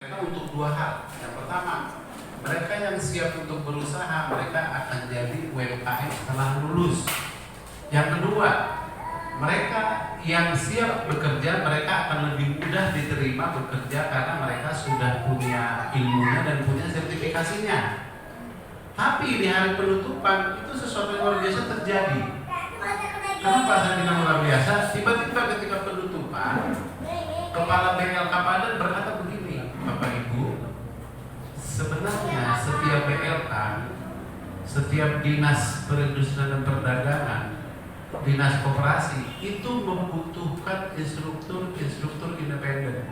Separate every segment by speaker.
Speaker 1: Mereka untuk dua hal. Yang pertama, mereka yang siap untuk berusaha, mereka akan jadi UMKM setelah lulus. Yang kedua, mereka yang siap bekerja, mereka akan lebih mudah diterima bekerja karena mereka sudah punya ilmunya dan punya sertifikasinya. Tapi di hari penutupan itu sesuatu yang luar biasa terjadi. Kenapa saya bilang luar biasa? Tiba-tiba ketika penutupan, Kepala BLK Padang berkata begini, Bapak Ibu, sebenarnya setiap BLK, setiap dinas perindustrian dan perdagangan, dinas koperasi itu membutuhkan instruktur independen.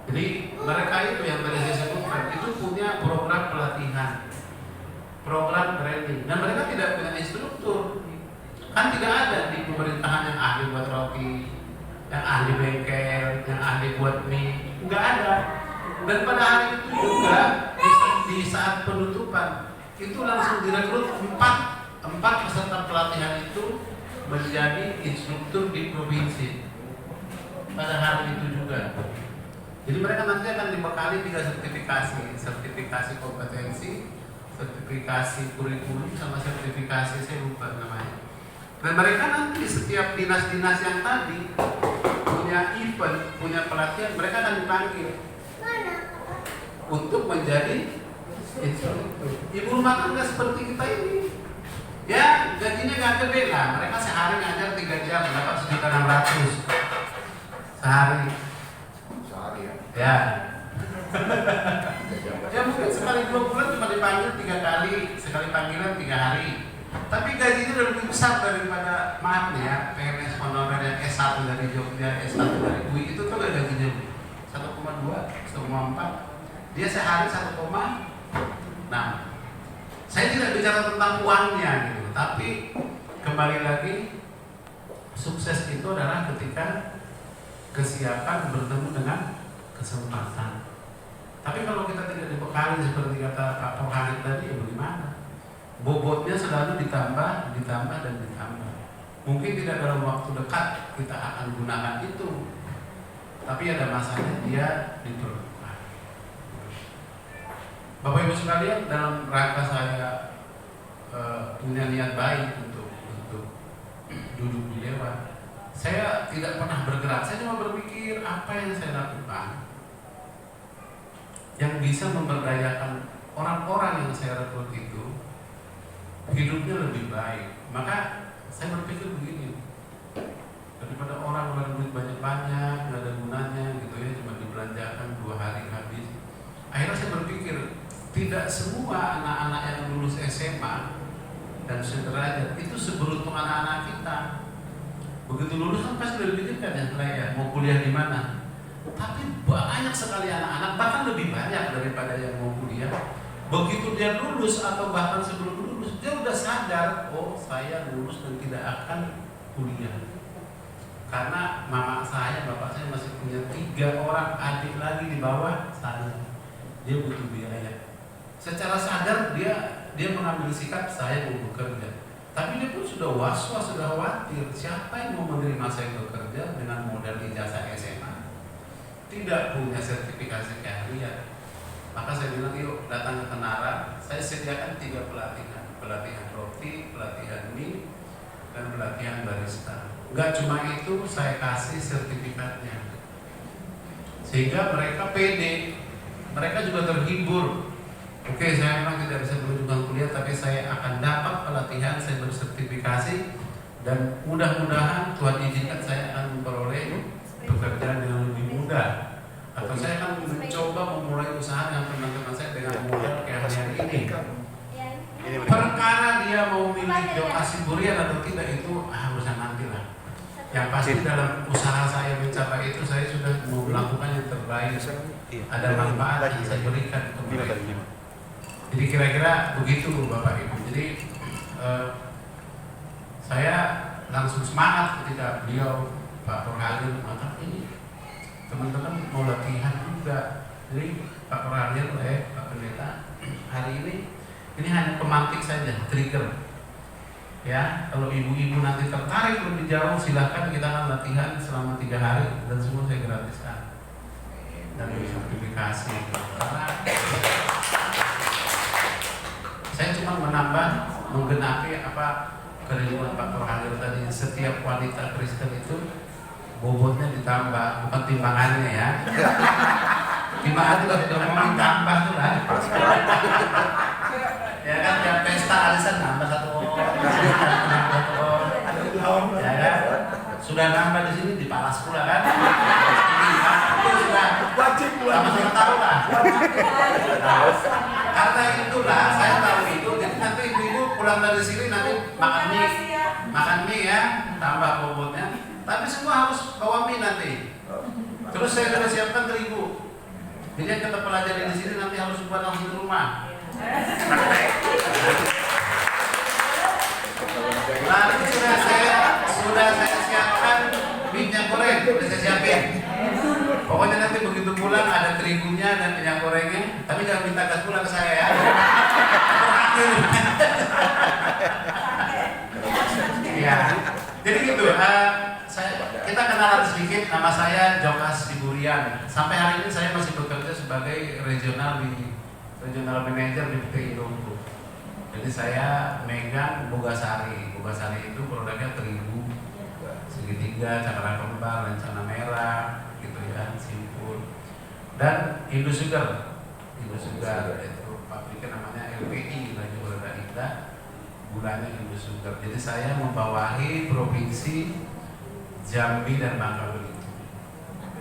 Speaker 1: Jadi mereka itu yang tadi saya sebutkan itu punya program pelatihan, program training, dan mereka tidak punya instruktur. Kan tidak ada di pemerintahan yang ahli buat roti, yang ahli bengkel, yang ahli buat mie, nggak ada. Dan pada hari itu juga di saat penutupan itu langsung direkrut empat peserta pelatihan itu menjadi instruktur di provinsi pada hari itu juga. Jadi mereka nanti akan dibekali 3 sertifikasi kompetensi, sertifikasi kurikulum, sama sertifikasi saya lupa namanya. Dan mereka nanti setiap dinas-dinas yang tadi punya event, punya pelatihan, mereka akan dipanggil untuk menjadi instruktur. Ibu rumah tangga seperti kita ini, ya gajinya nggak gede lah. Mereka sehari ngajar 3 jam, dapat 1.600.000 sehari. Ya. Ya mungkin sekali 2 bulan cuma dipanggil 3 kali, sekali panggilan 3 hari. Tapi gajinya udah lebih besar daripada, maaf nih ya, PNS honorer yang S1 dari Jogja, S1 dari UI itu tuh gajinya 1,2, 1,4. Dia sehari 1,6. Saya tidak bicara tentang uangnya gitu, tapi kembali lagi sukses itu adalah ketika kesiapan bertemu dengan kesempatan. Tapi kalau kita tidak dibekali seperti kata Pak Pohanit tadi, ya bagaimana? Bobotnya selalu ditambah dan ditambah. Mungkin tidak dalam waktu dekat kita akan gunakan itu, tapi ada masanya dia diperlukan. Bapak Ibu sekalian, dalam rangka saya punya niat baik untuk duduk di dewan, saya tidak pernah bergerak. Saya cuma berpikir apa yang saya lakukan yang bisa memberdayakan orang-orang yang saya rekrut itu hidupnya lebih baik. Maka saya berpikir begini, daripada orang ngeluarin duit banyak-banyak nggak ada gunanya gitu ya, cuma dibelanjakan 2 hari habis. Akhirnya saya berpikir tidak semua anak-anak yang lulus SMA dan sederajat itu seberuntung anak-anak kita. Begitu lulus kan pasti udah dipikirkan ya mau kuliah di mana. Tapi banyak sekali anak-anak, bahkan lebih banyak daripada yang mau kuliah. Begitu dia lulus atau bahkan sebelum lulus, dia udah sadar, oh saya lulus dan tidak akan kuliah. Karena mama saya, bapak saya masih punya 3 orang adik lagi di bawah saya. Dia butuh biaya. Secara sadar dia mengambil sikap saya mau bekerja. Tapi dia pun sudah was-was, sudah khawatir, siapa yang mau menerima saya bekerja dengan modal ijazah SMA, tidak punya sertifikasi keahlian. Maka saya bilang, yuk datang ke Tenara, saya sediakan 3 pelatihan roti, pelatihan mie, dan pelatihan barista. Enggak cuma itu, saya kasih sertifikatnya, sehingga mereka pede, mereka juga terhibur. Oke, saya memang tidak bisa melanjutkan kuliah, tapi saya akan dapat pelatihan, saya bersertifikasi, dan mudah-mudahan Tuhan izinkan saya akan memperoleh pekerjaan yang lebih mudah. Atau saya akan mencoba memulai usaha yang teman-teman saya dengan modal keahlian ini. Perkara dia mau milih lokasi burian atau tidak itu harusnya nantilah. Yang pasti dalam usaha saya mencapai itu, saya sudah mau melakukan yang terbaik. Ada manfaat yang saya berikan ke mereka. Jadi kira-kira begitu Bapak Ibu. Jadi saya langsung semangat ketika beliau Pak Purhalil mengatakan ini teman-teman mau latihan juga. Jadi Pak Purhalil Pak Pendeta, hari ini hanya pemantik saja, trigger. Ya, kalau ibu-ibu nanti tertarik lebih jauh, silahkan kita akan latihan selama 3 hari dan semua saya gratiskan. dari sertifikasi. Karena saya cuma menambah, menggenapi apa kerinduan Pak Prohadir tadi. Setiap wanita Kristen itu bobotnya ditambah, bukan timbangannya ya. Timbangan itu sudah ngomong tambah tuh lah. Ya kan, tiap pesta alisan nambah satu orang, ya kan. Sudah nambah di sini dipalas pula kan. Itu sudah wajib pula. Sama-sama tahu lah. Karena itulah saya tahu itu. Jadi nanti ibu-ibu pulang dari sini nanti makan mie ya, tambah bobotnya. Tapi semua harus bawa mie nanti. Terus saya sudah siapkan terigu. Jadi yang kita pelajari di sini nanti harus buat langsung di rumah. Lalu sudah saya siapkan minyak goreng, sudah saya siapin. Pokoknya nanti begitu pulang ada terigunya dan minyak gorengnya. Tapi jangan minta gas pulang ke saya ya. Ya, jadi gitu. Kita kenalan sedikit. Nama saya Jokas Diburian. Sampai hari ini saya masih bekerja sebagai regional manager di PT Indomie. Jadi saya megang Bogasari. Bogasari itu produknya terigu, segitiga, cakra kembar, rencana merah, gitu ya, simpul. Dan Indosugar. Indosugar itu pabriknya namanya LPI, Laju Ureda Indah. Gulanya Indosugar. Jadi saya membawahi provinsi Jambi dan Bangka Belitung.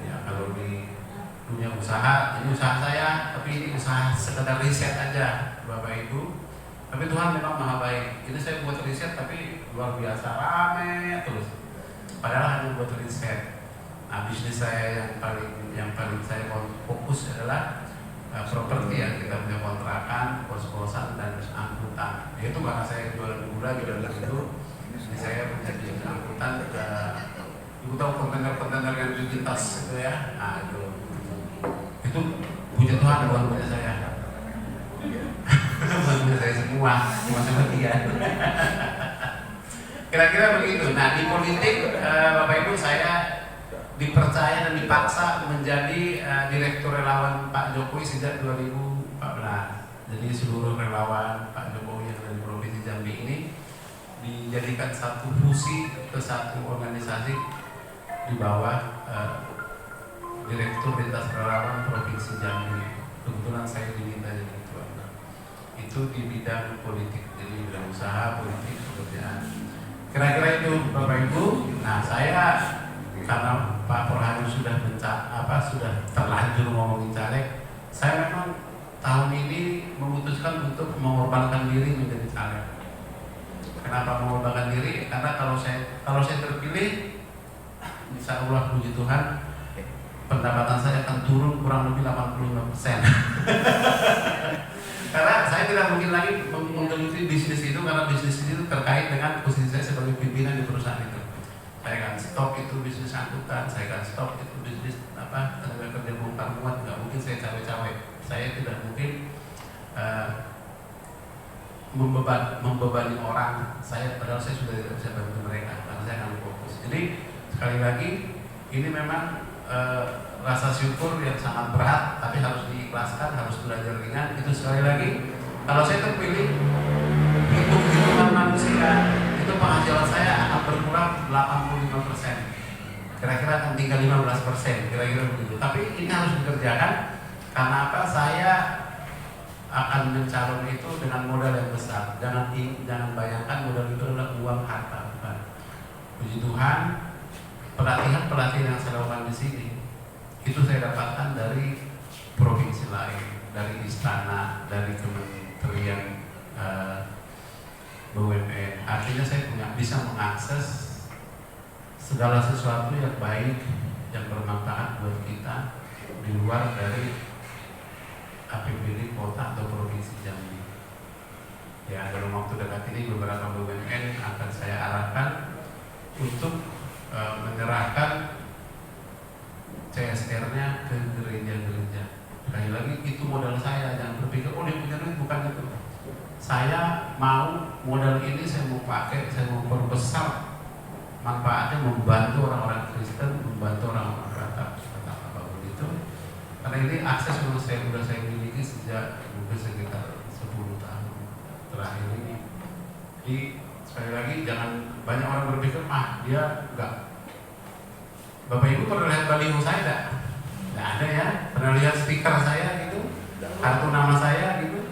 Speaker 1: Ya, kalau di dunia usaha, ini usaha saya, tapi ini usaha sekedar riset aja, Bapak Ibu. Tapi Tuhan memang maha baik. Ini saya buat riset tapi luar biasa rame terus. Padahal hanya buat riset. Nah, bisnis saya yang paling saya fokus adalah properti ya. Kita punya kontrakan, kos-kosan dan angkutan. Itu karena saya jualan gula jualan itu. Jadi saya punya bisnis angkutan. Ibu tahu kontainer-kontainer yang cuci tas itu ya. Nah, itu puji Tuhan bukan punya saya. Bukan punya saya semua sama dia. Kira-kira begitu. Nah, di politik Bapak Ibu saya dipercaya dan dipaksa menjadi direktur relawan Pak Jokowi sejak 2014. Jadi seluruh relawan Pak Jokowi yang dari Provinsi Jambi ini dijadikan satu fusi ke satu organisasi di bawah Direktur Lintas Relawan Provinsi Jambi. Kebetulan saya diminta jadi ketua. Itu di bidang politik, jadi bidang usaha, politik, pekerjaan. Kira-kira itu Bapak Ibu. Nah, saya karena Pak Prohadir sudah sudah terlanjur ngomongin caleg, saya memang tahun ini memutuskan untuk mengorbankan diri menjadi caleg. Kenapa mengorbankan diri? Karena kalau saya terpilih, insya Allah puji Tuhan, pendapatan saya akan turun kurang lebih 85%. Karena saya tidak mungkin lagi menggeluti bisnis itu, karena bisnis itu terkait dengan posisi saya sebagai pimpinan di perusahaan itu. Saya akan stop itu bisnis angkutan, saya akan stop itu bisnis tenaga kerja bongkar muat, nggak mungkin saya cawe-cawe. Saya tidak mungkin membebani orang. Padahal saya sudah tidak bisa bantu mereka, karena saya akan fokus. Jadi sekali lagi ini memang rasa syukur yang sangat berat, tapi harus diikhlaskan, harus belajar ringan. Itu sekali lagi, kalau saya terpilih, hitung-hitungan manusia, itu penghasilan saya akan berkurang 85%. Kira-kira akan tinggal 15%, kira-kira begitu. Tapi ini harus dikerjakan, karena apa? Saya akan mencalon itu dengan modal yang besar. Jangan bayangkan modal itu adalah uang harta, bukan. Puji Tuhan, pelatihan yang saya lakukan di sini itu saya dapatkan dari provinsi lain, dari istana, dari kementerian BUMN. Artinya saya bisa mengakses segala sesuatu yang baik, yang bermanfaat buat kita di luar dari APBD kota atau provinsi Jambi. Ya, dalam waktu dekat ini beberapa BUMN akan saya arahkan untuk menyerahkan CSR-nya ke gereja-gereja. Sekali lagi, itu modal saya. Jangan berpikir, oh dia punya duit, bukan itu. Saya mau modal ini saya mau pakai, saya mau perbesar manfaatnya, membantu orang-orang Kristen, membantu orang-orang Batak apapun itu. Karena Jadi akses memang saya miliki sejak mungkin sekitar 10 tahun terakhir ini. Jadi sekali lagi jangan banyak orang berpikir dia enggak. Bapak Ibu pernah lihat baliho saya enggak? Enggak ada ya. Pernah lihat stiker saya gitu? Kartu nama saya gitu?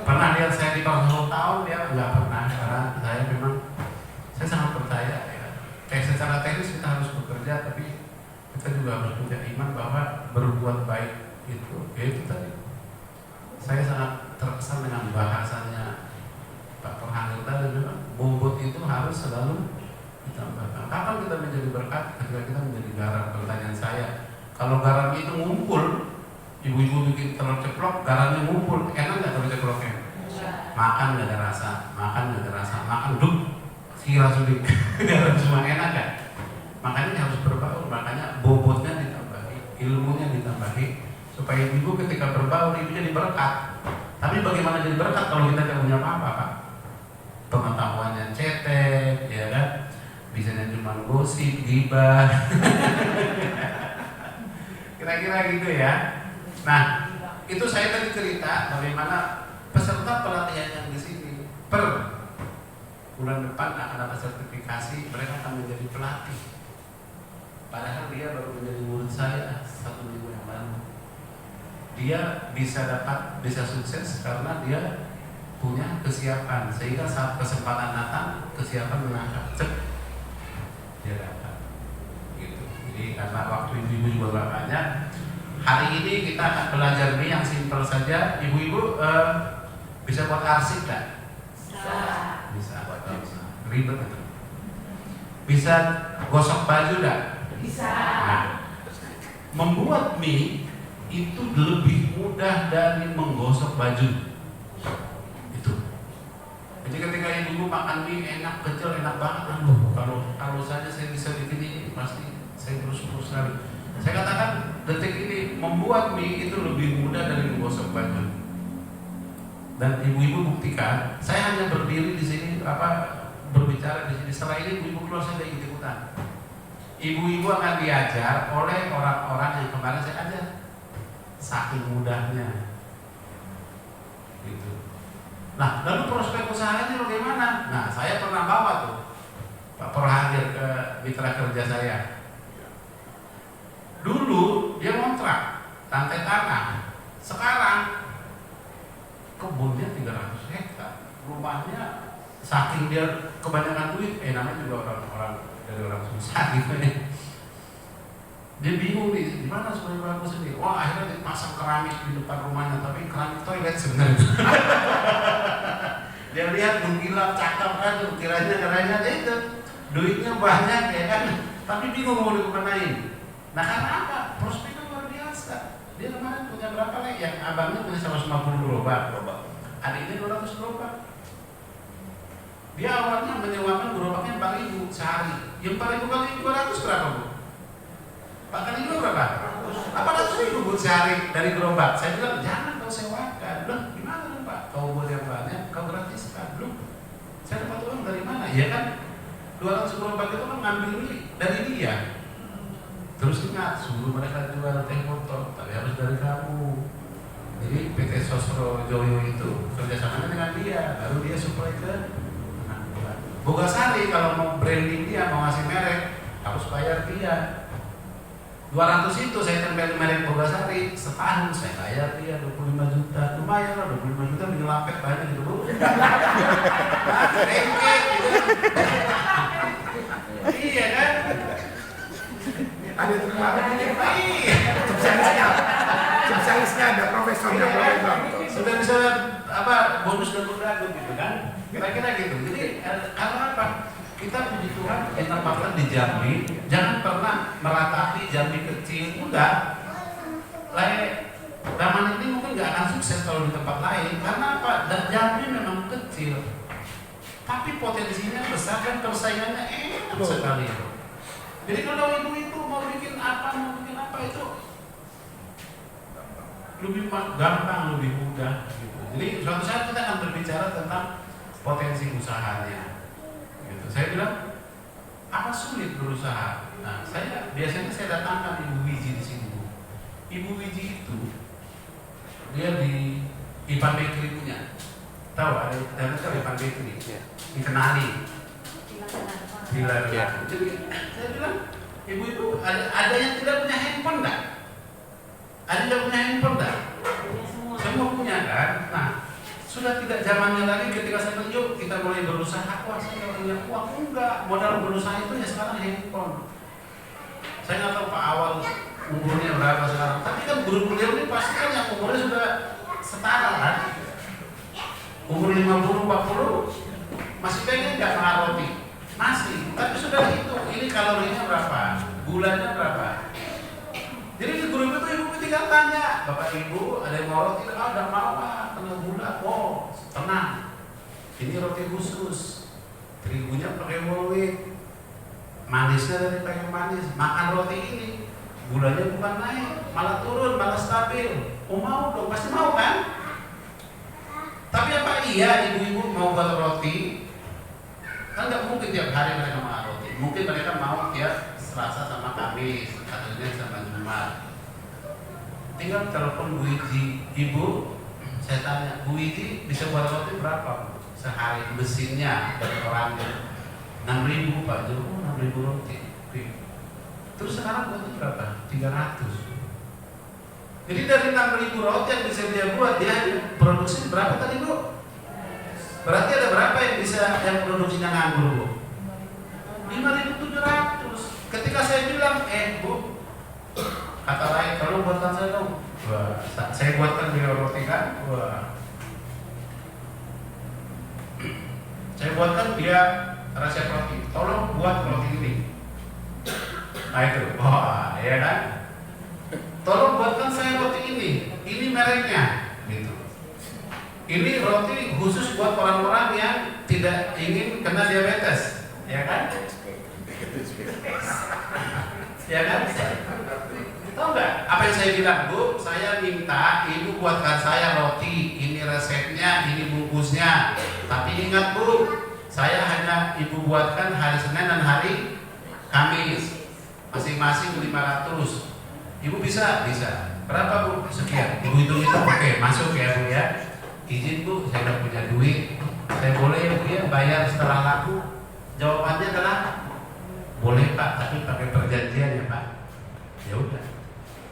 Speaker 1: Pernah lihat saya di Paus tahun ya? Enggak pernah. Karena saya sangat percaya ya. Secara teknis kita harus bekerja, tapi kita juga harus punya iman bahwa berbuat baik itu tadi. Saya sangat terkesan dengan bahasanya Pak Perhangil tadi, bobot itu harus selalu ditambahkan. Kapan kita menjadi berkat? Ketika kita menjadi garam. Pertanyaan saya, kalau garam itu ngumpul, ibu-ibu bikin telur ceplok, garamnya ngumpul, enak nggak telur ceploknya? Makan nggak ada rasa, makan duk, kira sulit, garam semua enak kan? Makanya harus berbaur, makanya bobotnya ditambahi, ilmunya ditambahi, supaya ibu ketika berbaur itu jadi berkat. Tapi bagaimana jadi berkat kalau kita tidak punya apa-apa, Pak? Pengetahuannya cetek, ya kan? Bisanya cuma gosip, gibah, kira-kira gitu ya. Nah, itu saya tadi cerita bagaimana peserta pelatihan yang di sini per bulan depan akan ada sertifikasi, mereka akan menjadi pelatih. Padahal dia baru menjadi murid saya 1 minggu yang lalu. Dia bisa sukses karena dia punya kesiapan, sehingga saat kesempatan datang, kesiapan menangkap dia dapat. Gitu. Jadi karena waktu ibu-ibu juga gak banyak, hari ini kita akan belajar mie yang simpel saja. Ibu-ibu bisa buat arsip gak? Bisa. Ribet itu. Bisa gosok baju gak? Bisa. Nah, membuat mie itu lebih mudah dari menggosok baju. Itu. Jadi ketika ibu makan mie enak, kecil, enak banget. Kalau saja saya bisa bikin ini, pasti saya bersyukur sekali. Saya katakan detik ini membuat mie itu lebih mudah dari menggosok baju. Dan ibu-ibu buktikan, saya hanya berdiri di sini berbicara di sini. Setelah ini ibu-ibu keluar, saya ikut-ikutan. Ibu-ibu akan diajar oleh orang-orang yang kemarin saya ajar. Saking mudahnya. Gitu. Nah, lalu prospek usahanya bagaimana? Nah, saya pernah bawa tuh Pak Perhangil ke mitra kerja saya. Dulu dia ngontrak lantai tanah. Sekarang kebunnya 300 hektar. Rumahnya saking dia kebanyakan duit, namanya juga orang-orang dari orang susah gitu nih. Dia bingung nih, gimana supaya bagus ini? Wah, akhirnya dipasang keramik di depan rumahnya, tapi keramik toilet sebenarnya. Dia lihat mengkilap, cakep kan, kiranya itu duitnya banyak ya kan, tapi bingung mau dikemanain. Nah karena apa? Prospeknya luar biasa. Dia kemarin punya berapa nih? Yang abangnya punya 150 gerobak, adiknya 200 gerobak. Dia awalnya menyewakan gerobaknya 4.000 sehari. Yang 4.000 kali 200 berapa, Bu? 4 kali 2 berapa? 400.000 Bu sehari dari gerobak. Saya bilang jangan kau sewakan. Loh, gimana dong Pak? Kau buat yang banyak, kau gratiskan. Loh, saya dapat uang dari mana? Ya kan 200 gerobak itu kan ngambil dari dia. Terus ingat, suruh mereka jual teh motor, tapi harus dari kamu. Jadi PT Sosro Joyo itu kerjasamanya dengan dia, baru dia supply ke Bogasari. Kalau mau branding dia, mau ngasih merek, harus bayar dia. 200 itu saya tempel merek Bogasari, setahun saya bayar dia 25 juta. Lumayan lah, 25 juta menyelapet banyak gitu Bu. Rengket gitu. Iya kan?
Speaker 2: Ada spesialisnya ada profesornya.
Speaker 1: Sudah bisa bonus dan berdagun gitu kan, kira-kira gitu. Jadi karena apa? Kita puji Tuhan ditempatkan di Jambi, jangan pernah meratapi Jambi kecil, enggak. Zaman ini mungkin nggak akan sukses kalau di tempat lain, karena apa? Dan Jambi memang kecil, tapi potensinya besar dan persaingannya enak sekali. Jadi kalau ibu-ibu mau bikin apa itu lebih gampang, lebih mudah gitu. Jadi suatu saat kita akan berbicara tentang potensi usahanya gitu. Saya bilang apa sulit berusaha. Nah, biasanya saya datangkan Ibu Wiji di sini, Bu. Ibu Wiji itu dia di Ipan Bakery punya. Tahu ada Ipan Bakery? Dikenali. Bila jadi saya bilang, ibu-ibu ada yang tidak punya handphone nggak? Ada yang punya handphone nggak? Semua punya kan? Nah, sudah tidak zamannya lagi ketika saya bilang, yuk kita mulai berusaha. Wah, saya nggak punya uang. Enggak, modal berusaha itu ya sekarang handphone. Saya nggak tahu Pak Awal umurnya berapa sekarang. Tapi kan guru beliau ini pasti kan yang umurnya sudah setara kan? Umur 50, 40 masih pengen nggak makan roti? Masih, tapi sudah hitung ini kalorinya berapa, gulanya berapa. Jadi di guru itu ibu tinggal tanya, Bapak Ibu ada yang mau roti? Ah, udah mau Pak, kena gula. Oh, tenang, ini roti khusus, terigunya pakai whole wheat, manisnya dari pakai manis. Makan roti ini, gulanya bukan naik, malah turun, malah stabil. Oh mau dong, pasti mau kan? Tapi apa iya ibu-ibu mau buat roti? Kan nggak mungkin tiap hari mereka makan roti. Mungkin mereka mau tiap Selasa sama Kamis, atau Senin sama Jumat. Tinggal telepon Bu Iji, Ibu, saya tanya, Bu Iji bisa buat roti berapa sehari mesinnya dari orangnya? 6.000 Pak, jadi 6.000 roti. Terus sekarang buatnya berapa? 300. Jadi dari 6.000 roti yang bisa dia buat, dia produksi berapa tadi Bu? Berarti ada berapa yang bisa yang produksinya nganggur Bu? 5.700. Ketika saya bilang, Bu, kata lain, tolong buatkan saya dong. Wah, saya buatkan dia roti kan? Wah. Saya buatkan dia resep roti. Tolong buat roti ini. Nah itu, wah, ya kan? Tolong buatkan saya roti ini mereknya, gitu. Ini roti khusus buat orang-orang yang tidak ingin kena diabetes, ya kan? Ya kan? Tahu nggak apa yang saya bilang, Bu? Saya minta ibu buatkan saya roti, ini resepnya, ini bungkusnya. Tapi ingat Bu, saya hanya ibu buatkan hari Senin dan hari Kamis, masing-masing 500. Ibu bisa? Bisa. Berapa Bu? Sekian. Ibu hitung itu, oke, masuk ya Bu ya. Izin Bu, saya udah punya duit. Saya boleh ya Bu ya bayar setelah laku? Jawabannya adalah boleh Pak, tapi pakai perjanjian ya Pak. Ya udah.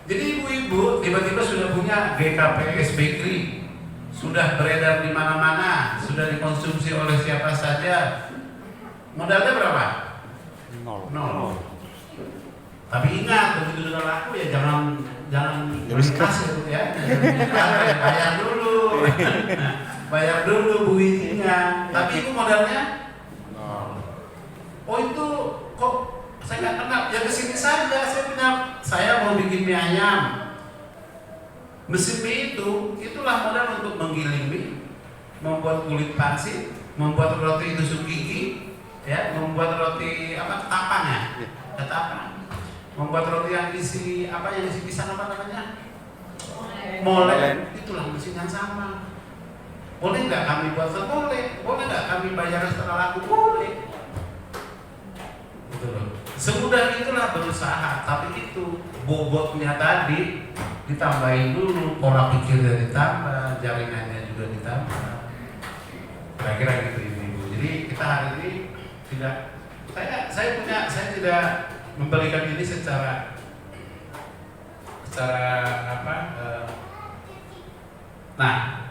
Speaker 1: Jadi ibu-ibu tiba-tiba sudah punya GKPS Bakery, sudah beredar di mana-mana, sudah dikonsumsi oleh siapa saja. Modalnya berapa? Nol. Tapi ingat, begitu sudah laku ya jangan kasih ya, bayar dulu, bayar dulu Bu izinnya. Tapi itu modalnya, oh itu kok saya nggak kenal, ya kesini saja. Saya mau bikin mie ayam, mesin mie itulah modal untuk menggiling mie, membuat kulit pangsit, membuat roti tusuk gigi, ya, membuat roti ketapang. Membuat roti yang isi pisang apa namanya? Molen. Itulah mesin yang sama. Boleh nggak kami buat? Boleh. Boleh nggak kami bayar setelah laku? Boleh. Gitu loh. Semudah itulah berusaha. Tapi itu bobotnya tadi ditambahin dulu, pola pikirnya ditambah, jaringannya juga ditambah. Kira-kira gitu ibu. Jadi kita hari ini saya tidak memberikan ini secara nah,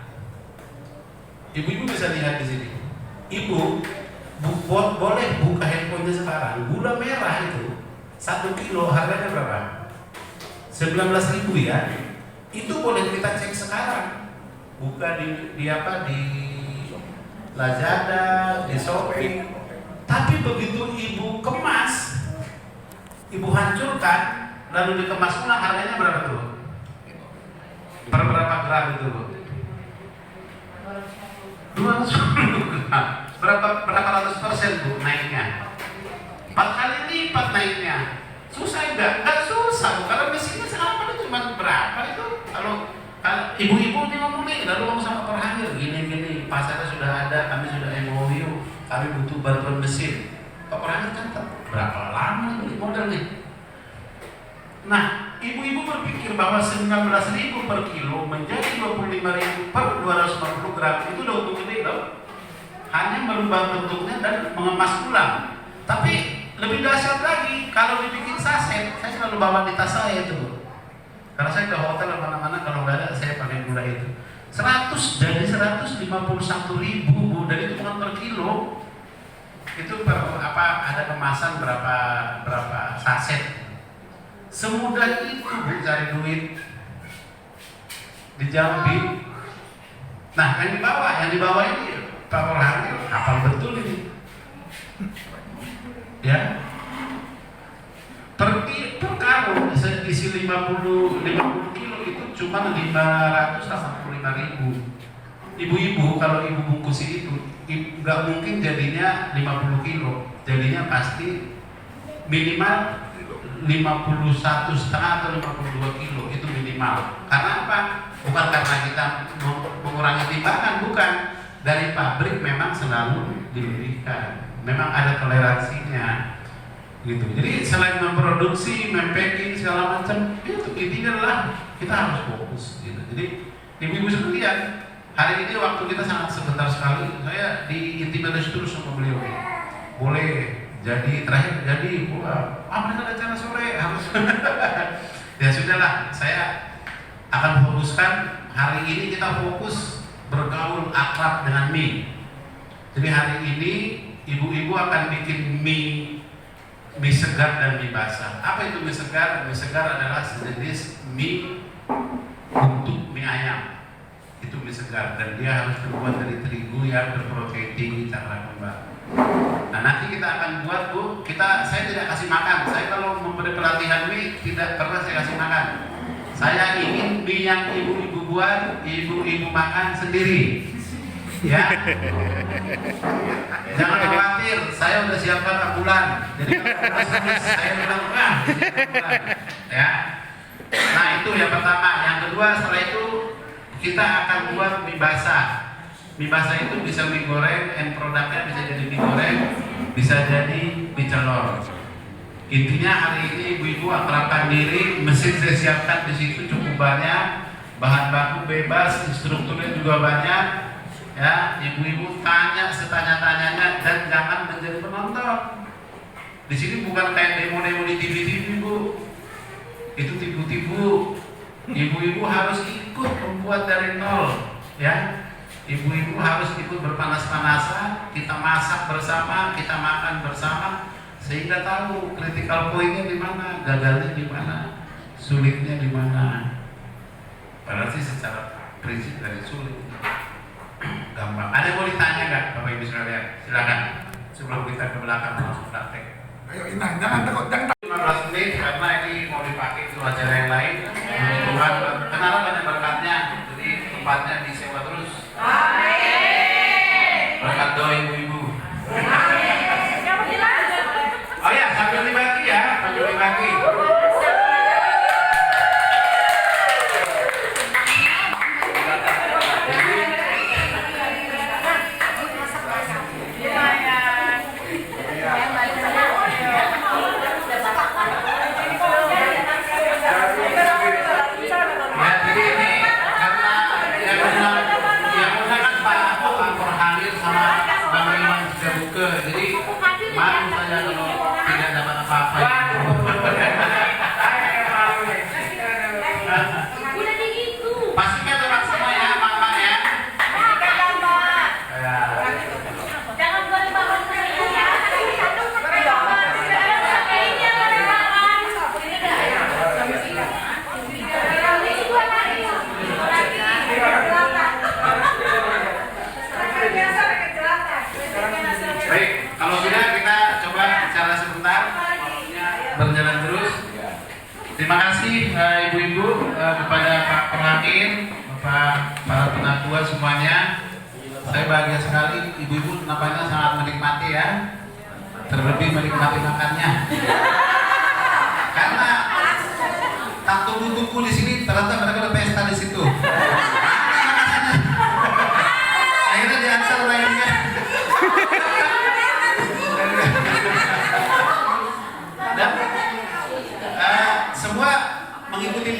Speaker 1: ibu-ibu bisa lihat di sini. Ibu boleh buka handphonenya sekarang. Gula merah itu 1 kilo harganya berapa? 19.000 ya. Itu boleh kita cek sekarang. Buka di Lazada, di Shopee. Tapi begitu ibu kemas, ibu hancurkan, lalu dikemas ulang, harganya berapa tuh? Per berapa gram itu Bu? 200 gram. Berapa ratus% Bu naiknya? 4 kali lipat naiknya. Susah enggak? Enggak susah Bu, karena mesinnya sekarang cuma berapa itu? Kalau ibu-ibu ini ngomong nih, lalu ngomong sama perhangir, gini, pasarnya sudah ada, kami sudah MOU, kami butuh bantuan mesin. Pak perhangir kan berapa lama nih modal nih? Nah, ibu-ibu berpikir bahwa 19.000 per kilo menjadi 25.000 per 250 gram itu udah untung gede loh. Hanya merubah bentuknya dan mengemas ulang. Tapi lebih dahsyat lagi kalau dibikin saset, saya selalu bawa di tas saya itu. Karena saya ke hotel mana-mana kalau nggak ada saya pakai gula itu. 100 jadi 151.000 Bu, dan itu bukan per kilo. Itu per ada kemasan berapa saset. Semudah itu Bu cari duit di Jambi. Nah, yang di bawah ini Pak Orhan hafal betul ini. Ya. Per karung isi 50 kilo itu cuma 585.000. Ibu-ibu kalau ibu bungkus itu nggak mungkin jadinya 50 kilo, jadinya pasti minimal 51,5 atau 52 kilo itu minimal. Karena apa? Bukan karena kita mengurangi timbangan, bukan. Dari pabrik memang selalu diberikan, memang ada toleransinya, gitu. Jadi selain memproduksi, mempacking segala macam, itu intinya adalah kita harus fokus, gitu. Jadi ibu-ibu sekalian, hari ini waktu kita sangat sebentar sekali. Saya diintimidasi terus sama beliau. Boleh jadi terakhir jadi mereka ada acara sore harus ya sudahlah, saya akan fokuskan hari ini. Kita fokus bergaul akrab dengan mie. Jadi hari ini ibu-ibu akan bikin mie segar dan mie basah. Apa itu mie segar? Mie segar adalah sejenis mie untuk mie ayam. Itu mie segar dan dia harus terbuat dari terigu yang berprotein tinggi, cakra kembar. Nah, nanti kita akan buat Bu, saya tidak kasih makan. Saya kalau memberi pelatihan mie tidak pernah saya kasih makan. Saya ingin mie yang ibu-ibu buat, ibu-ibu makan sendiri. Ya. Jangan khawatir, saya udah siapkan ambulan. Jadi kalau saya bilang ya. Nah, itu yang pertama. Yang kedua, setelah itu kita akan buat mie basah. Mie basah itu bisa mie goreng, end produknya bisa jadi mie goreng, bisa jadi mie celor. Intinya hari ini ibu-ibu akrabkan diri, mesin saya siapkan di situ cukup banyak, bahan baku bebas, instrukturnya juga banyak. Ya, ibu-ibu tanya setanya-tanyanya dan jangan menjadi penonton. Di sini bukan kayak demo-demo di TV-TV Bu. Itu tipu-tipu. Ibu-ibu harus ikut membuat dari nol, ya. Ibu-ibu harus ikut berpanas-panasan, kita masak bersama, kita makan bersama, sehingga tahu critical point-nya di mana, gagalnya di mana, sulitnya di mana. Padahal sih secara prinsip dari sulit, gampang. Ada yang mau ditanya nggak, Bapak Ibu sekalian? Silakan. Sebelum kita ke belakang langsung praktek.
Speaker 2: Ayo Inang, jangan takut, jangan takut.
Speaker 1: 15 menit karena ini mau dipakai untuk acara yang lain. Tuhan, kenapa banyak berkatnya? Jadi tempatnya disewa terus. Berkat doa ibu-ibu. Oh ya, sambil dibagi ya, sambil dibagi. Jadi malu saya kalau tidak dapat apa-apa. Pastikan tetap semua ya, Mama ya.
Speaker 3: Jangan boleh bangun ya.
Speaker 1: Baik, kalau tidak kita coba bicara sebentar, berjalan terus. Terima kasih ibu-ibu, kepada Pak Perhakin, Bapak para penatua semuanya. Saya bahagia sekali, ibu-ibu nampaknya sangat menikmati ya, terlebih menikmati makannya. Karena tak tunggu-tunggu di sini, ternyata mereka udah pesta di situ. Akhirnya diansal lainnya. Dan semua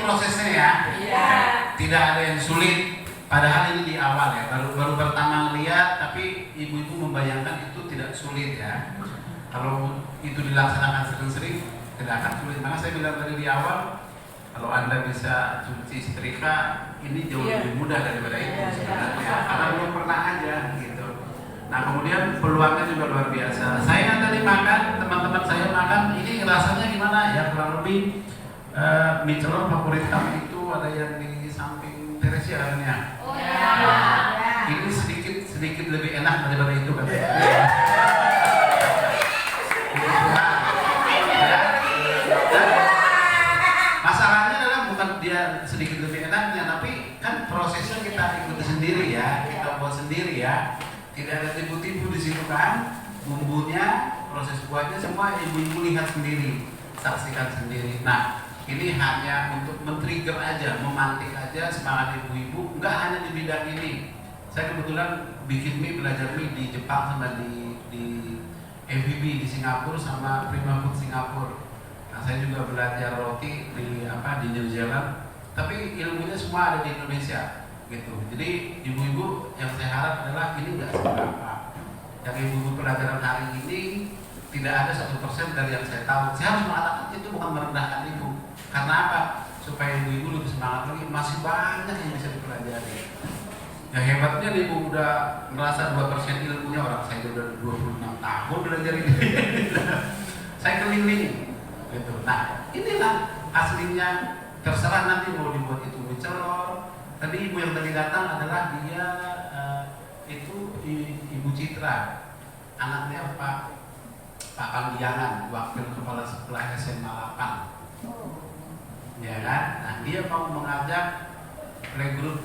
Speaker 1: prosesnya ya.
Speaker 3: Iya.
Speaker 1: Tidak ada yang sulit. Padahal ini di awal ya, baru pertama lihat, tapi ibu-ibu membayangkan itu tidak sulit ya. Kalau itu dilaksanakan sering-sering, tidak akan sulit. Maka saya bilang tadi di awal, kalau Anda bisa cuci setrika, ini jauh lebih mudah daripada itu sebenarnya. Karena belum pernah aja gitu. Nah kemudian peluangnya juga luar biasa. Saya tadi makan, teman-teman saya makan, ini rasanya gimana ya, kurang lebih mie celor favorit kami itu ada yang di samping Teresia katanya.
Speaker 3: Oh iya.
Speaker 1: Ini sedikit lebih enak daripada itu katanya. Masalahnya adalah bukan dia sedikit lebih enaknya, tapi kan prosesnya kita ikuti sendiri ya, kita buat sendiri ya. Tidak ada tipu-tipu di situ kan. Bumbunya, proses buatnya semua ibu-ibu lihat sendiri, saksikan sendiri. Nah, ini hanya untuk men-trigger aja, memantik aja semangat ibu-ibu, enggak hanya di bidang ini. Saya kebetulan bikin mie, belajar mie di Jepang sama di MVB di Singapura sama Prima Food Singapura. Nah, saya juga belajar roti di New Zealand. Tapi ilmunya semua ada di Indonesia, gitu. Jadi ibu-ibu yang saya harap adalah ini enggak seberapa. Yang ibu-ibu pelajaran hari ini tidak ada 1% dari yang saya tahu. Saya harus mengatakan itu bukan merendahkan ibu. Karena apa? Supaya ibu-ibu lebih semangat lagi, masih banyak yang bisa dipelajari. Ya hebatnya nih ibu udah merasa 2% ilmunya, orang saya udah 26 tahun belajar ini. Saya keliling gitu. Nah inilah aslinya, terserah nanti mau dibuat itu mie celor. Tadi ibu yang tadi datang adalah dia itu Ibu Citra, anaknya Pak Pandiangan, wakil kepala sekolah SMA 8. Ya kan? Nah dia mau mengajak playgroup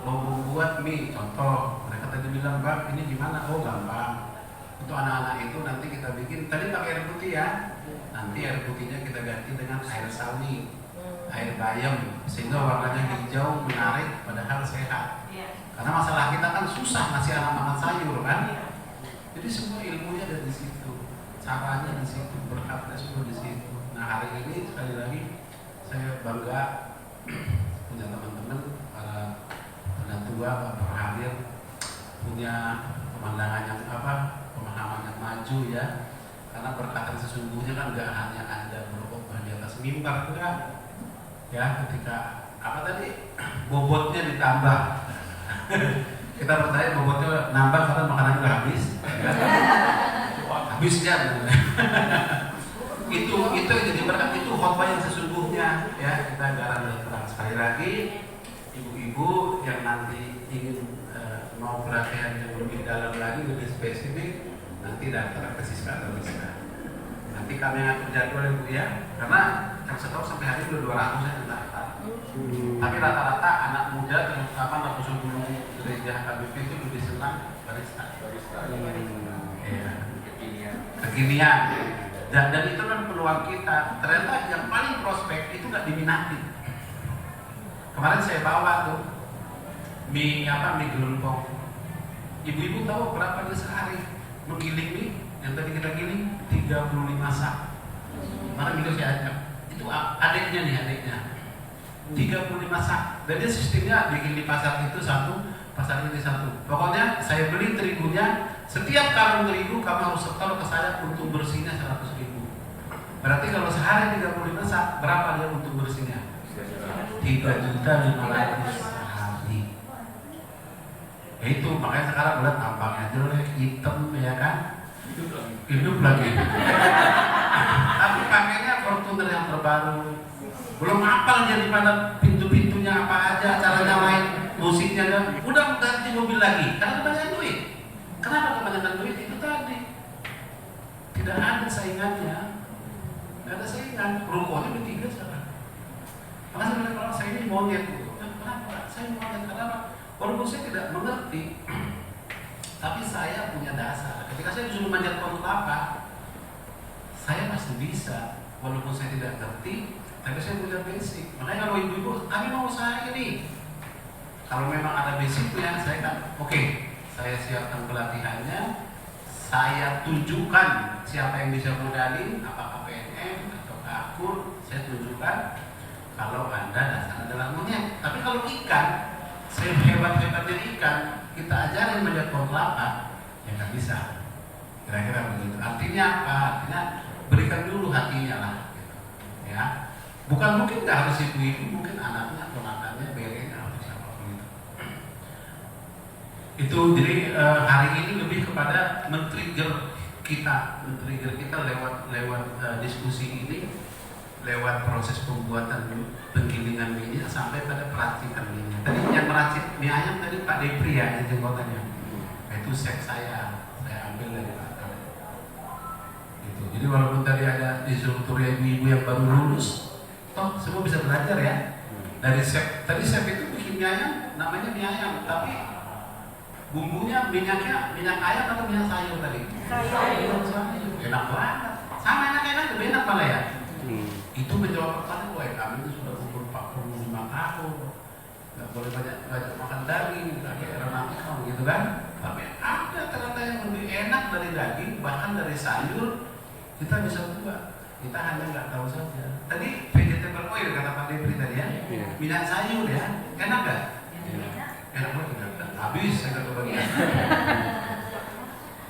Speaker 1: mau membuat mie. Contoh, mereka tadi bilang, Bang, ini gimana? Oh gampang. Untuk anak-anak itu nanti kita bikin, tadi pakai air putih ya. Nanti air putihnya kita ganti dengan air sawi, air bayam, sehingga warnanya hijau menarik padahal sehat. Karena masalah kita kan susah ngasih anak makan sayur kan. Jadi semua ilmunya ada di situ, caranya di situ, berkatnya semua di situ. Nah hari ini sekali lagi saya bangga punya teman-teman para penatua, para hadir, punya pemandangan yang pemahaman yang maju ya. Karena perkataan sesungguhnya kan gak hanya Anda berkhotbah di atas mimbar enggak. Ya ketika bobotnya ditambah. Kita percaya bobotnya nambah karena makanannya udah habis. Habisnya. itu jadi berkat, itu khotbah yang sesungguhnya ya. Kita garap dan terang. Sekali lagi ibu-ibu yang nanti ingin mau pelatihan yang lebih dalam lagi, lebih spesifik, nanti daftar ke Siska atau Siska. Nanti kami akan jadwal ibu ya, karena yang saya tahu sampai hari ini udah 200 yang daftar. Tapi rata-rata anak muda, terutama anak usul gunung gereja HKBP itu lebih senang barista. Ya. Kekinian. Dan itu kan peluang kita. Ternyata yang paling prospek itu nggak diminati. Kemarin saya bawa tuh mie gelombong. Ibu-ibu tahu berapa dia sehari menggiling mie? Yang tadi kita giling 35 sak. Mana video saya ajak? Itu adiknya. 35 sak. Dan dia sistemnya bikin di pasar itu satu, pasar ini satu. Pokoknya saya beli terigunya, setiap karung terigu kamu harus setor ke saya untuk bersihnya 100.000. Berarti kalau sehari 35 sak, berapa dia untuk bersihnya? 3.500.000 sehari. Ya itu makanya sekarang lihat tampangnya jelek, hitam ya kan? Hidup lagi. Tapi pakainya Fortuner yang terbaru. Belum hafal dia di mana pintu-pintunya apa aja, cara nyalain musiknya kan. Udah ganti mobil lagi karena kebanyakan duit. Kenapa kebanyakan duit? Itu tadi tidak ada saingannya, tidak ada saingan. Rokoknya bertiga sekarang. Maka saya bilang, kalau saya ini monyet, kenapa? Saya monyet kenapa? Walaupun saya tidak mengerti, tapi saya punya dasar. Ketika saya disuruh manjat pohon kelapa, saya pasti bisa. Walaupun saya tidak ngerti, tapi saya punya basic. Makanya kalau ibu-ibu, kami mau usaha ini. Kalau memang ada basicnya, saya kan oke, saya siapkan pelatihannya, saya tunjukkan siapa yang bisa modalin, apakah PNM atau akur, saya tunjukkan. kalau Anda dasar adalah monyet. Tapi kalau ikan, sehebat-hebatnya ikan, kita ajarin menjadi pohon kelapa, ya nggak bisa. Kira-kira begitu. Artinya apa? Artinya berikan dulu hatinya lah. Gitu. Ya, bukan mungkin nggak harus ibu-ibu, mungkin anaknya, ponakannya, berenya atau siapa begitu. Itu jadi hari ini lebih kepada men-trigger kita lewat diskusi ini, lewat proses pembuatan penggilingan minyak sampai pada peracikan minyak. Tadi yang meracik mie ayam tadi Pak Depri ya, yang jenggotannya. Itu chef saya ambil dari Pak. Itu. Jadi walaupun tadi ada instruktur ibu-ibu yang baru lulus, toh semua bisa belajar ya. Dari chef, tadi chef itu bikin mie ayam, namanya mie ayam, tapi bumbunya minyak ayam atau minyak sayur tadi? Sayur. Enak banget. Sama enak-enak, lebih enak malah ya. Itu menjawab pertanyaan, wah kami itu sudah umur 45 tahun, nggak boleh banyak makan daging, nggak kayak renang ikan gitu kan. Tapi ada ternyata yang lebih enak dari daging, bahkan dari sayur, kita bisa buat. Kita hanya nggak tahu saja. Tadi vegetable oil kata Pak Depri tadi ya, minyak sayur ya, enak nggak? Enak banget. Habis saya kebagian.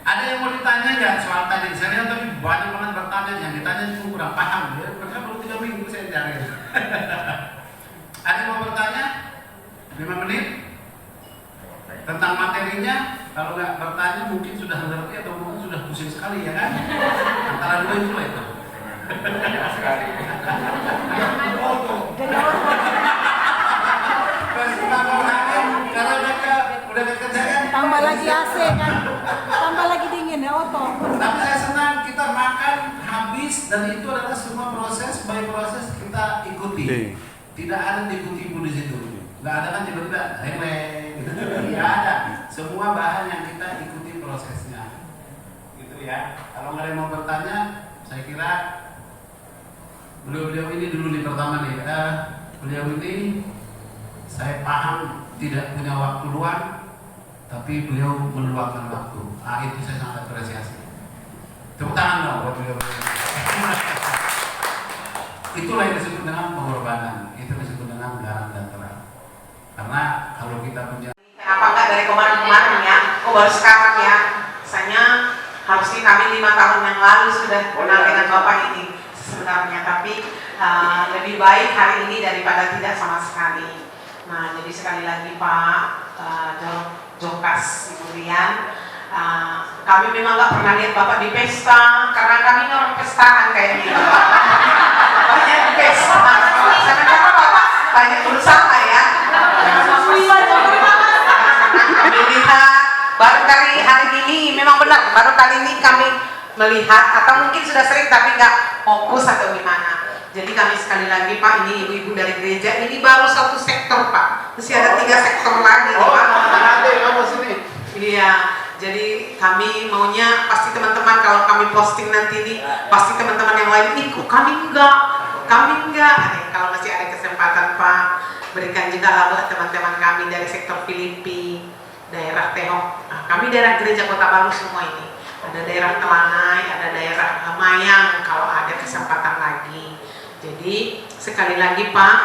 Speaker 1: Ada yang mau ditanya nggak soal tadi? Saya lihat tadi banyak banget bertanya, yang ditanya itu kurang paham. Ya, mereka baru 3 minggu saya cari. Ada yang mau bertanya? 5 menit? Tentang materinya, kalau nggak bertanya mungkin sudah ngerti atau mungkin sudah pusing sekali ya kan? Antara dua itu lah itu. Kalau udah kerjaan
Speaker 3: Tambah lagi AC kan, tambah lagi dingin ya otot.
Speaker 1: Tapi saya senang kita makan habis dan itu adalah semua proses by proses kita ikuti. Tidak ada tipu-tipu di situ. Nggak ada kan tiba-tiba gitu. Nggak ada. Semua bahan yang kita ikuti prosesnya. Gitu ya. Kalau nggak ada yang mau bertanya, saya kira beliau ini dulu nih pertama nih. Beliau ini saya paham tidak punya waktu luang, tapi beliau meluangkan waktu. Itu saya sangat apresiasi. Tepuk tangan dong buat beliau. Itulah yang disebut dengan pengorbanan. Itu disebut dengan garang dan terang. Karena kalau kita punya
Speaker 4: kenapa enggak dari kemarin-kemarin ya, baru sekarang ya. Misalnya harusnya kami 5 tahun yang lalu sudah kenal dengan Bapak ini sebenarnya, tapi lebih baik hari ini daripada tidak sama sekali. Nah, jadi sekali lagi Pak Jongkas Ibu Rian, kami memang nggak pernah lihat Bapak di pesta, karena kami ini orang pestaan kayak gitu. Banyak di pesta, sementara Bapak banyak berusaha ya. Kami lihat baru kali hari ini, memang benar, baru kali ini kami melihat, atau mungkin sudah sering tapi nggak fokus atau gimana. Jadi kami sekali lagi Pak, ini ibu-ibu dari gereja, ini baru 1 sektor Pak, masih ada 3 sektor lagi Pak.
Speaker 1: nanti kamu sini.
Speaker 4: Iya, jadi kami maunya pasti teman-teman kalau kami posting nanti ini, pasti teman-teman yang lain ikut, kami enggak. Kalau masih ada kesempatan Pak, berikan juga buat teman-teman kami dari sektor Filipi, daerah Tehok. Nah, kami daerah gereja Kota Baru semua ini. Ada daerah Telanai, ada daerah Mayang kalau ada kesempatan lagi. Jadi sekali lagi Pak,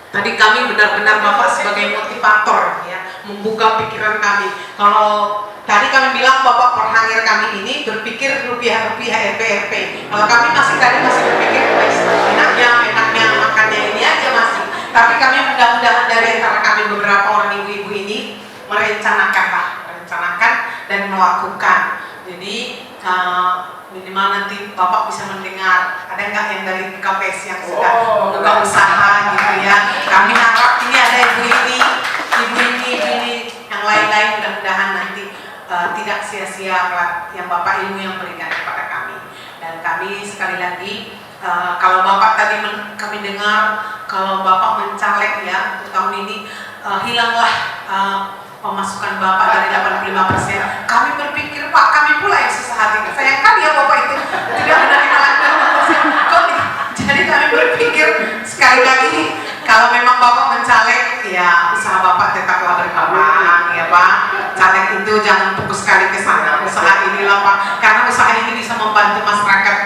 Speaker 4: tadi kami benar-benar Bapak sebagai motivator ya, membuka pikiran kami. Kalau tadi kami bilang Bapak perhangir kami ini berpikir rupiah-rupiah RP. Kalau kami masih berpikir enaknya makannya ini aja masih. Tapi kami mudah-mudahan dari antara kami beberapa orang ibu-ibu ini merencanakan dan melakukan. Jadi minimal nanti Bapak bisa mendengar, ada nggak yang dari KPS yang sudah membuka usaha gitu ya. Kami harap ini ada ibu ini yang lain-lain, mudah-mudahan nanti tidak sia-sia yang Bapak ilmu yang berikan kepada kami. Dan kami sekali lagi, kalau Bapak tadi kami dengar kalau Bapak mencaleg ya untuk tahun ini, hilanglah pemasukan Bapak dari 85%. Kami berpikir Pak, kami pula yang susah hati. Sayang kali ya Bapak itu tidak menerima 85%. Jadi kami berpikir sekali lagi, kalau memang Bapak mencaleg, ya usaha Bapak tetaplah berkembang ya Pak. Caleg itu jangan fokus sekali ke sana. Usaha inilah Pak, karena usaha ini bisa membantu masyarakat,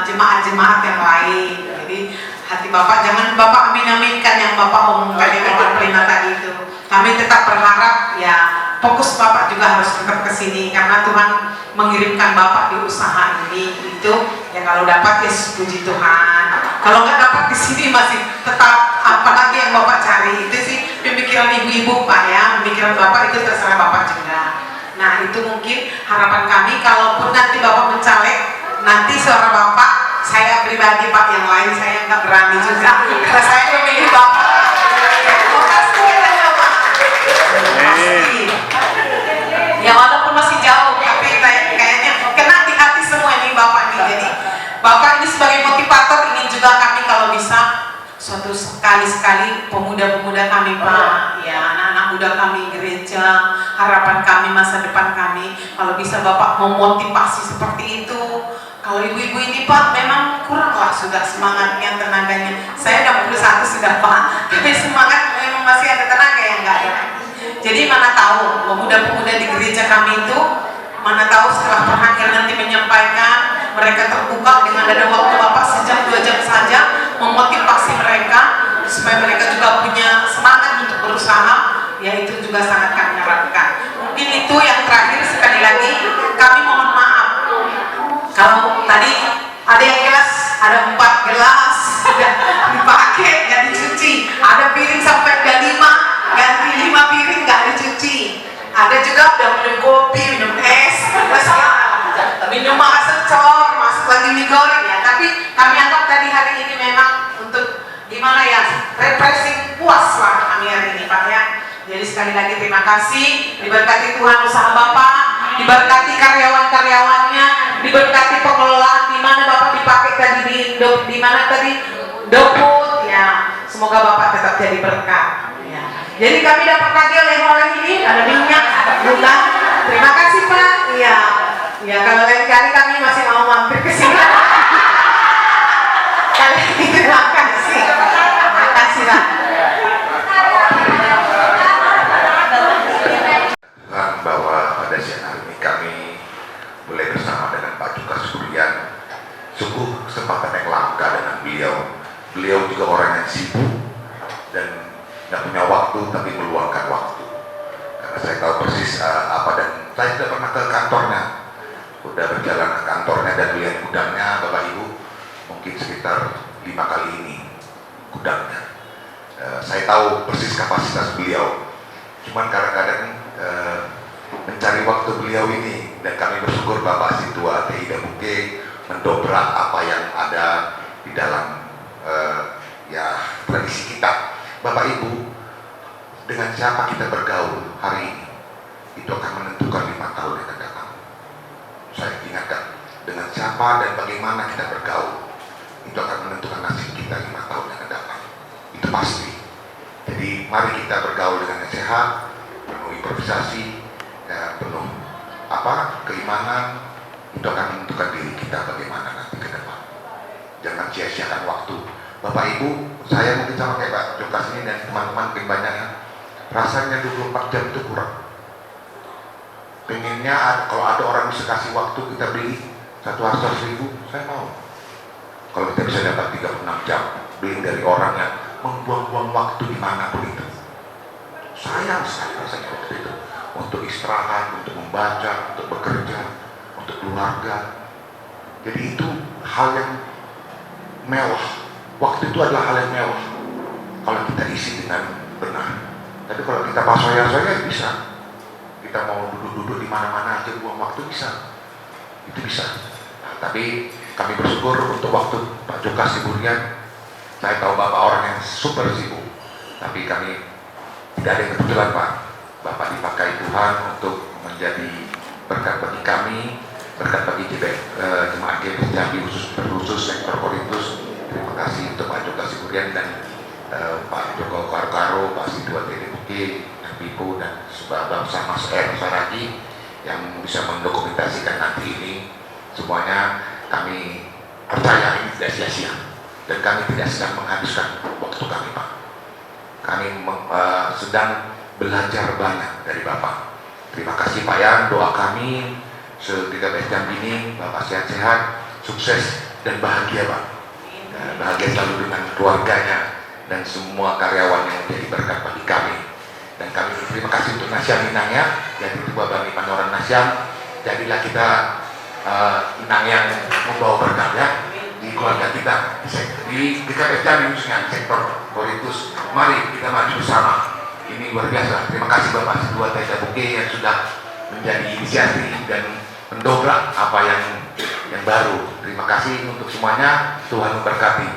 Speaker 4: jemaat-jemaat yang lain. Jadi hati Bapak, jangan Bapak amin-aminkan yang Bapak omongkan yang Bapak Prima tadi itu. Kami tetap berharap ya fokus Bapak juga harus tetap ke sini karena Tuhan mengirimkan Bapak di usaha ini itu ya kalau dapat ya puji Tuhan. Kalau nggak dapat di sini masih tetap apalagi yang Bapak cari itu sih pemikiran ibu-ibu Pak ya, pemikiran Bapak itu terserah Bapak juga. Nah itu mungkin harapan kami kalaupun nanti Bapak mencaleg nanti suara Bapak saya pribadi Pak yang lain saya nggak berani juga karena saya memilih Bapak. Ya walaupun masih jauh tapi kayaknya kena di hati semua ini Bapak nih. Jadi Bapak ini sebagai motivator ingin juga kami kalau bisa suatu sekali pemuda-pemuda kami Pak, ya anak-anak muda kami gereja, harapan kami masa depan kami kalau bisa Bapak memotivasi seperti itu. Kalau ibu-ibu ini Pak memang kurang lah sudah semangatnya, tenaganya. Saya 61 sudah Pak, tapi semangat memang masih ada tenaga yang enggak ada. Jadi mana tahu pemuda-pemuda di gereja kami itu mana tahu setelah terakhir nanti menyampaikan mereka terbuka dengan ada waktu Bapak sejam 2 jam saja memotivasi mereka supaya mereka juga punya semangat untuk berusaha, ya itu juga sangat kami harapkan. Mungkin itu yang terakhir sekali lagi kami mohon maaf kalau tadi ada yang gelas ada 4 gelas sudah dipakai nggak dicuci, ada piring sampai udah 5 ganti 5 piring nggak dicuci, ada juga udah minum kopi minum es terus minum secor masuk lagi mie goreng ya, tapi kami anggap tadi hari ini memang untuk gimana ya refreshing puas lah kami hari ini Pak ya. Jadi sekali lagi terima kasih, diberkati Tuhan usaha Bapak, diberkati karyawan-karyawannya, diberkati pengelolaan di mana Bapak dipakai tadi di mana tadi doput ya, semoga Bapak tetap jadi berkat ya. Jadi kami dapat lagi oleh-oleh ini ada minyak, ada gula. Terima kasih Pak. Iya. Ya kalau lain kali kami masih mau mampir ke sini. Kali ini terima kasih. Terima kasih Pak.
Speaker 2: Bahwa pada siang hari ini kami boleh bersama dengan Pak Jukas Kurian, sungguh kesempatan yang langka dengan beliau. Beliau juga orang yang sibuk dan tidak punya waktu tapi meluangkan waktu. Karena saya tahu persis apa dan saya tidak pernah ke kantornya. Udah berjalan ke kantornya dan lihat gudangnya Bapak Ibu mungkin sekitar 5 kali ini gudangnya. Saya tahu persis kapasitas beliau. Cuman kadang-kadang mencari waktu beliau ini dan kami bersyukur Bapak Situa T.I. Dabuke mendobrak apa yang ada di dalam ya tradisi kita. Bapak Ibu, dengan siapa kita bergaul hari ini itu akan menentukan 5 tahun yang akan datang. Saya ingatkan, dengan siapa dan bagaimana kita bergaul itu akan menentukan nasib kita 5 tahun yang akan datang. Itu pasti. Jadi mari kita bergaul dengan yang sehat, penuh improvisasi, ya, penuh keimanan, itu akan menentukan diri kita bagaimana nanti ke depan. Jangan sia-siakan waktu. Bapak Ibu, saya mungkin sama kayak Pak Jokas ini dan teman-teman mungkin banyak ya, rasanya 24 jam itu kurang. Pengennya kalau ada orang bisa kasih waktu kita beli satu hari 100.000, saya mau. Kalau kita bisa dapat 36 jam beli dari orang yang membuang-buang waktu dimanapun itu, sayang sekali rasanya waktu itu untuk istirahat, untuk membaca, untuk bekerja, untuk keluarga. Jadi itu hal yang mewah. Waktu itu adalah hal yang mewah kalau kita isi dengan benar. Tapi kalau kita pasoya-soya bisa. Kita mau duduk-duduk di mana-mana aja buang waktu bisa. Itu bisa. Nah, tapi kami bersyukur untuk waktu Pak Jokas Siburian. Saya tahu Bapak orang yang super sibuk. Tapi kami tidak ada yang kebetulan Pak. Bapak dipakai Tuhan untuk menjadi berkat bagi kami, berkat bagi jemaat GBI Jambi khusus sektor Korintus. Terima kasih untuk Pak Jokas Siburian dan Pak Joko Karo, Pak Situa TDBK, dan Pipo dan bersama Mas Saragi yang bisa mendokumentasikan nanti ini. Semuanya kami percaya ini tidak sia-sia dan kami tidak sedang menghabiskan waktu kami Pak. Kami sedang belajar banyak dari Bapak. Terima kasih Pak Yan, doa kami se-GBI Jambi ini Bapak sehat-sehat, sukses dan bahagia Pak. bahagia selalu dengan keluarganya dan semua karyawan yang menjadi berkat bagi kami. Dan kami berterima kasih untuk Nasyam Minangnya, yaitu Ketua Bani Pandoran Nasyam. Jadilah kita Minang yang membawa berkat ya di keluarga kita, di GKP Jambi khususnya sektor Koritus. Mari kita maju bersama. Ini luar biasa. Terima kasih Bapak Ketua Tenda Buke yang sudah menjadi inisiasi dan mendobrak apa yang baru. Terima kasih untuk semuanya. Tuhan memberkati.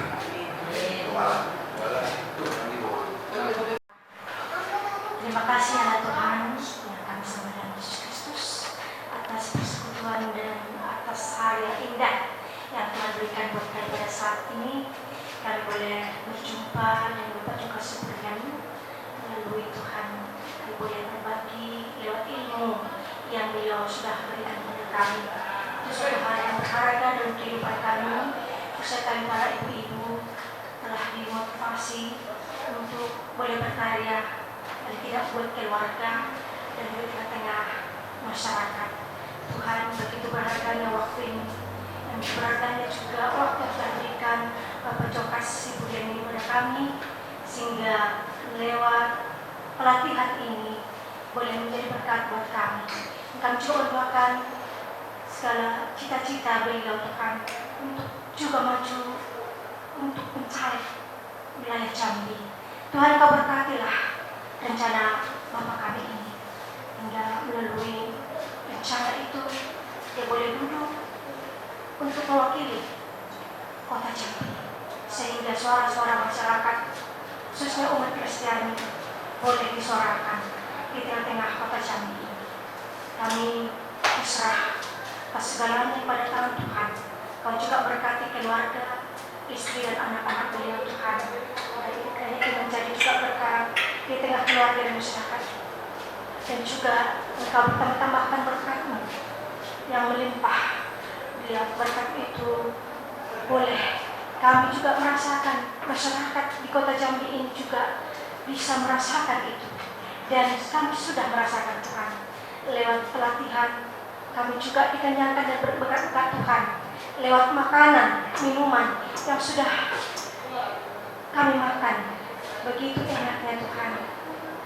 Speaker 5: Terima kasih anak Tuhan yang kami sembah dalam Yesus Kristus atas persekutuan dan atas hari yang indah yang Tuhan berikan buat kami pada saat ini. Kami boleh berjumpa dan berpaduka syukur melalui Tuhan. Kami boleh berbagi lewat ilmu yang Beliau sudah berikan kepada kami. Itu suatu hal yang berharga dalam kehidupan kami. Khususnya kami para ibu-ibu telah dimotivasi untuk boleh berkarya dan tidak buat keluarga dan di tengah-tengah masyarakat. Tuhan, begitu berharganya waktu ini dan berharganya juga waktu yang sudah diberikan Bapak Jokas Sibulian ini kepada kami, sehingga lewat pelatihan ini boleh menjadi berkat buat kami. Kami juga mendoakan segala cita-cita beliau Tuhan untuk juga maju untuk mencari wilayah Jambi. Tuhan, Kau berkatilah rencana Bapak kami ini, hingga melalui rencana itu dia boleh duduk untuk mewakili kota Jambi, sehingga suara-suara masyarakat khususnya umat Kristiani boleh disuarakan di tengah-tengah kota Jambi. Kami berserah atas segalanya pada tangan Tuhan. Kau juga berkati keluarga, istri dan anak-anak beliau Tuhan, dan itu menjadi juga berkat di tengah keluarga dan masyarakat. Dan juga Engkau bertambah-tambahkan berkat-Mu yang melimpah. Biar berkat itu boleh kami juga merasakan, masyarakat di kota Jambi ini juga bisa merasakan itu. Dan kami sudah merasakan Tuhan. Lewat pelatihan kami juga dikenyangkan dan berkat Tuhan. Lewat makanan, minuman yang sudah kami makan. Begitu enaknya Tuhan.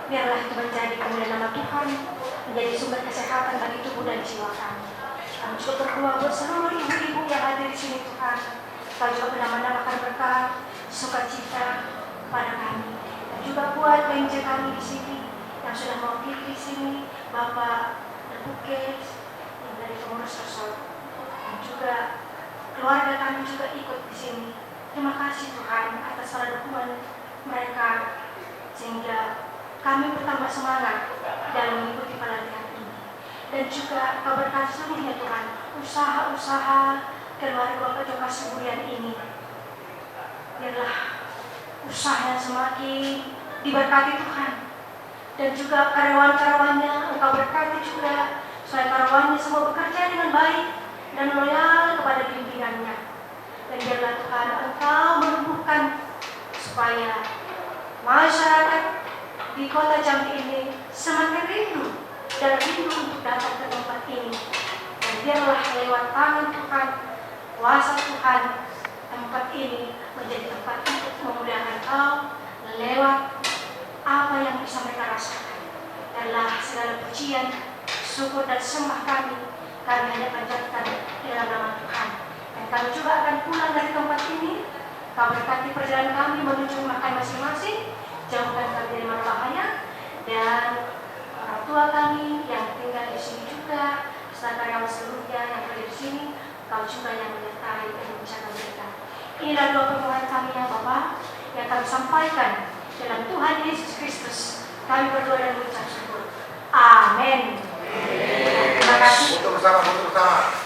Speaker 5: Biarlah itu menjadi kemuliaan nama Tuhan, menjadi sumber kesehatan bagi tubuh dan jiwa kami. Kami juga berdoa buat seluruh ibu-ibu yang hadir di sini Tuhan. Kau juga menambahkan berkat, sukacita pada kami. Dan juga buat PMJ kami di sini yang sudah mewakili di sini, Bapak Bukes yang dari pengurus resort, dan juga keluarga kami juga ikut di sini. Terima kasih Tuhan atas segala dukungan mereka, sehingga kami bertambah semangat dalam mengikuti pelatihan ini. Dan juga Kau berkati seluruhnya Tuhan, usaha-usaha keluarga Bapak Jokas Sibulian ini. Biarlah usaha yang semakin diberkati Tuhan. Dan juga karyawan-karyawannya Engkau berkati juga, supaya karyawannya semua bekerja dengan baik dan loyal kepada pimpinannya. Dan biarlah Tuhan Engkau menumbuhkan supaya masyarakat di kota Jambi ini semakin rindu dan rindu untuk datang ke tempat ini. Dan biarlah lewat tangan Tuhan, kuasa Tuhan, tempat ini menjadi tempat untuk memuliakan Kau lewat apa yang bisa mereka rasakan. Danlah segala pujian, syukur dan sembah kami hanya panjatkan dalam nama Tuhan. Dan kami juga akan pulang dari tempat ini. Kau berkati perjalanan kami menuju makan masing-masing, jauhkan kami dari mara bahaya, dan orang tua kami yang tinggal di sini juga, serta karyawan seluruhnya yang ada di sini, Kau juga yang menyertai dan menjaga mereka. Inilah doa permohonan kami ya Bapa, yang kami sampaikan dalam Tuhan Yesus Kristus. Kami berdoa dan mengucap syukur. Amin. Terima kasih.
Speaker 2: Foto bersama.